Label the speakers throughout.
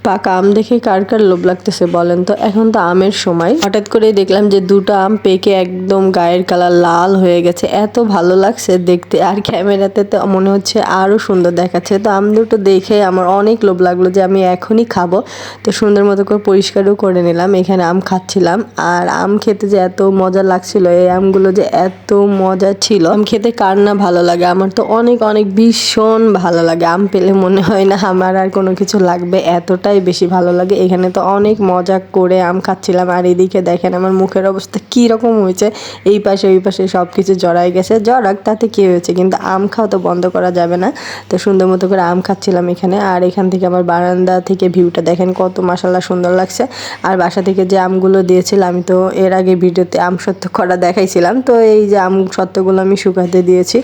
Speaker 1: পাকা আম দেখে কার কার লোভ লাগতেছে বলেন তো। এখন তো আমের সময়, হঠাৎ করে দেখলাম যে দুটো আম পেকে একদম গায়ের কালার লাল হয়ে গেছে, এত ভালো লাগছে দেখতে। আর ক্যামেরাতে তো মনে হচ্ছে আরো সুন্দর দেখাচ্ছে। তো আম দুটো দেখে আমার অনেক লোভ লাগলো যে আমি এখনই খাবো। তো সুন্দর মতো করে পরিষ্কারও করে নিলাম, এখানে আম খাচ্ছিলাম। আর আম খেতে যে এত মজা লাগছিল, এই আমগুলো যে এত মজা ছিল। আম খেতে কার না ভালো লাগে, আমার তো অনেক অনেক ভীষণ ভালো লাগে। আম পেলে মনে হয় না আমার আর কোনো কিছু লাগবে, এতটাই বেশি ভালো লাগে। এখানে তো অনেক মজা করে আম খাচ্ছিলাম। আর এদিকে দেখেন আমার মুখের অবস্থা কি রকম হয়েছে, এই পাশে ওই পাশে সব কিছু জড়াই গেছে। জড়াক, তাতে কি হয়েছে, কিন্তু আম খাওয়া তো বন্ধ করা যাবে না। তো সুন্দর মতো করে আম খাচ্ছিলাম এখানে। আর এখান থেকে আমার বারান্দা থেকে ভিউটা দেখেন কত মাশাআল্লাহ সুন্দর লাগছে। আর বাসা থেকে যে আমগুলো দিয়েছিল, আমি তো এর আগে ভিডিওতে আম সত্ত্ব করা দেখাইছিলাম। তো এই যে আম সত্ত্বগুলো আমি শুকাতে দিয়েছি,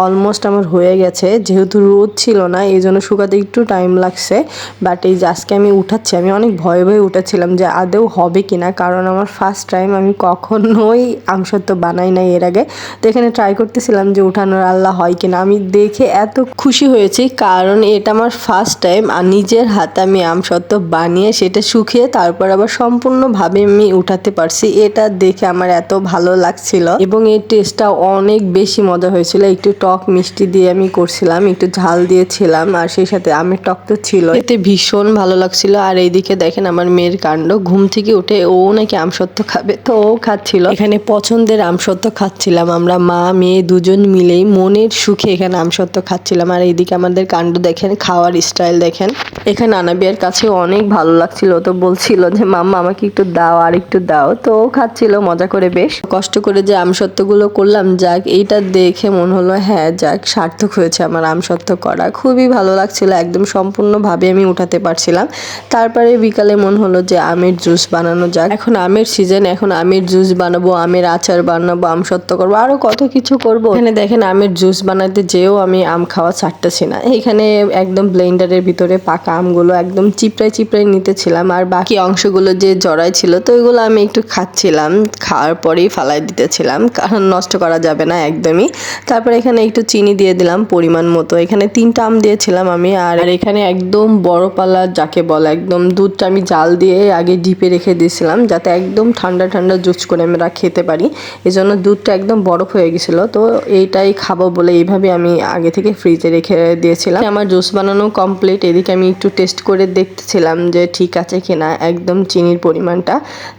Speaker 1: অলমোস্ট আমার হয়ে গেছে। যেহেতু রোদ ছিল না, এই জন্য শুকাতে একটু টাইম লাগছে। বাট এই যে আজকে আমি উঠাচ্ছি, আমি অনেক ভয়ে ভয়ে উঠেছিলাম যে আদৌ হবে কিনা, কারণ আমার ফার্স্ট টাইম, আমি কখনোই আমসত্ত্ব বানাই নাই এর আগে। তো এখানে ট্রাই করতেছিলাম যে উঠানোর আল্লাহ হয় কিনা। আমি দেখে এত খুশি হয়েছি, কারণ এটা আমার ফার্স্ট টাইম আর নিজের হাতে আমি আমসত্ত্ব বানিয়ে সেটা শুকিয়ে তারপর আবার সম্পূর্ণভাবে আমি উঠাতে পারছি। এটা দেখে আমার এত ভালো লাগছিল এবং এই টেস্টটা অনেক বেশি মজা হয়েছিল। একটু টক মিষ্টি দিয়ে আমি করছিলাম, একটু ঝাল দিয়েছিলাম, আর সেই সাথে আমের টক তো ছিল, এতে ভীষণ ভালো লাগছিল। আর এইদিকে দেখেন আমার মেয়ের কাণ্ড, ঘুম থেকে উঠে ও নাকি আমসত্ত্ব খাবে, তো ও খাচ্ছিল। এখানে পছন্দের আমসত্ত্ব খাচ্ছিলাম আমরা মা মেয়ে দুজন মিলেই মনের সুখে এখানে আমসত্ত্ব খাচ্ছিলাম। আর এইদিকে আমাদের কাণ্ড দেখেন, খাওয়ার স্টাইল দেখেন। এখানে আনাবিয়ার কাছে অনেক ভালো লাগছিল, তো বলছিল যে মাম্মা আমাকে একটু দাও, আর একটু দাও। তো ও খাচ্ছিল মজা করে, বেশ কষ্ট করে যে আমসত্ত্বগুলো করলাম। যাক, এইটা দেখে মনে হলো হ্যাঁ যাক, সার্থক হয়েছে আমার আমসত্ত্ব করা। খুবই ভালো লাগছিল, একদম সম্পূর্ণভাবে আমি উঠাতে পারছিলাম। তারপরে বিকালে মন হলো যে আমের জুস বানানো যাক। এখন আমের সিজন, এখন আমের জুস বানাবো, আমের আচার বানাবো, আমসত্ত্ব করবো, আরো কত কিছু করব। এখানে দেখেন আমের জুস বানাতে যেও আমি আম খাওয়া ছাড়তেছি না। এখানে একদম ব্লেন্ডারের ভিতরে পাকা আমগুলো একদম চিপড়াই চিপড়াই নিতেছিলাম, আর বাকি অংশগুলো যে জড়াই ছিল তো ওইগুলো আমি একটু খাচ্ছিলাম, খাওয়ার পরেই ফালাই দিতেছিলাম, কারণ নষ্ট করা যাবে না একদমই। তারপর এখানে একটু চিনি দিয়ে দিলাম পরিমাণ মতো। এখানে 3টা আম দিয়েছিলাম আমি। আর এখানে একদম বড় পালা যাকে বলে, একদম দুধটা আমি জাল দিয়ে আগে ডিপে রেখে দিয়েছিলাম, যাতে একদম ঠান্ডা ঠান্ডা জুস করে আমরা খেতে পারি। এই জন্য দুধটা একদম বরফ হয়ে গেছিলো। তো এইটাই খাবো বলে এইভাবে আমি আগে থেকে ফ্রিজে রেখে দিয়েছিলাম। আমার জুস বানানো কমপ্লিট। এদিকে আমি একটু টেস্ট করে দেখতেছিলাম যে ঠিক আছে কিনা একদম চিনির পরিমাণটা।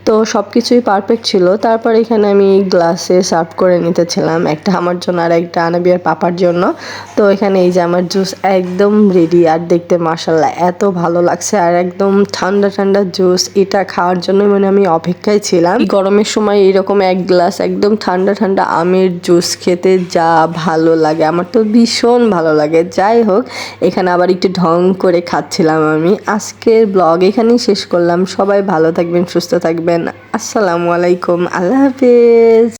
Speaker 1: তো সব কিছুই পারফেক্ট ছিল। তারপর এখানে আমি গ্লাসে সার্ভ করে নিতেছিলাম, একটা আমার জন্য আর একটা আনাবিয়ার পাপার জন্য। তো এখানে এই যে আমার জুস একদম রেডি, আর দেখতে মাশাআল্লাহ এত ভালো লাগছে। আর একদম ঠান্ডা ঠান্ডা জুস, এটা খাওয়ার জন্য মানে আমি অপেক্ষায় ছিলাম। গরমের সময় এরকম এক গ্লাস একদম ঠান্ডা ঠান্ডা আমের জুস খেতে যা ভালো লাগে, আমার তো ভীষণ ভালো লাগে। যাই হোক, এখানে আবার একটু ঢং করে খাচ্ছিলাম আমি। আজকের ব্লগ এখানেই শেষ করলাম। সবাই ভালো থাকবেন, সুস্থ থাকবেন। আসসালামু আলাইকুম, আল্লাহ হাফেজ।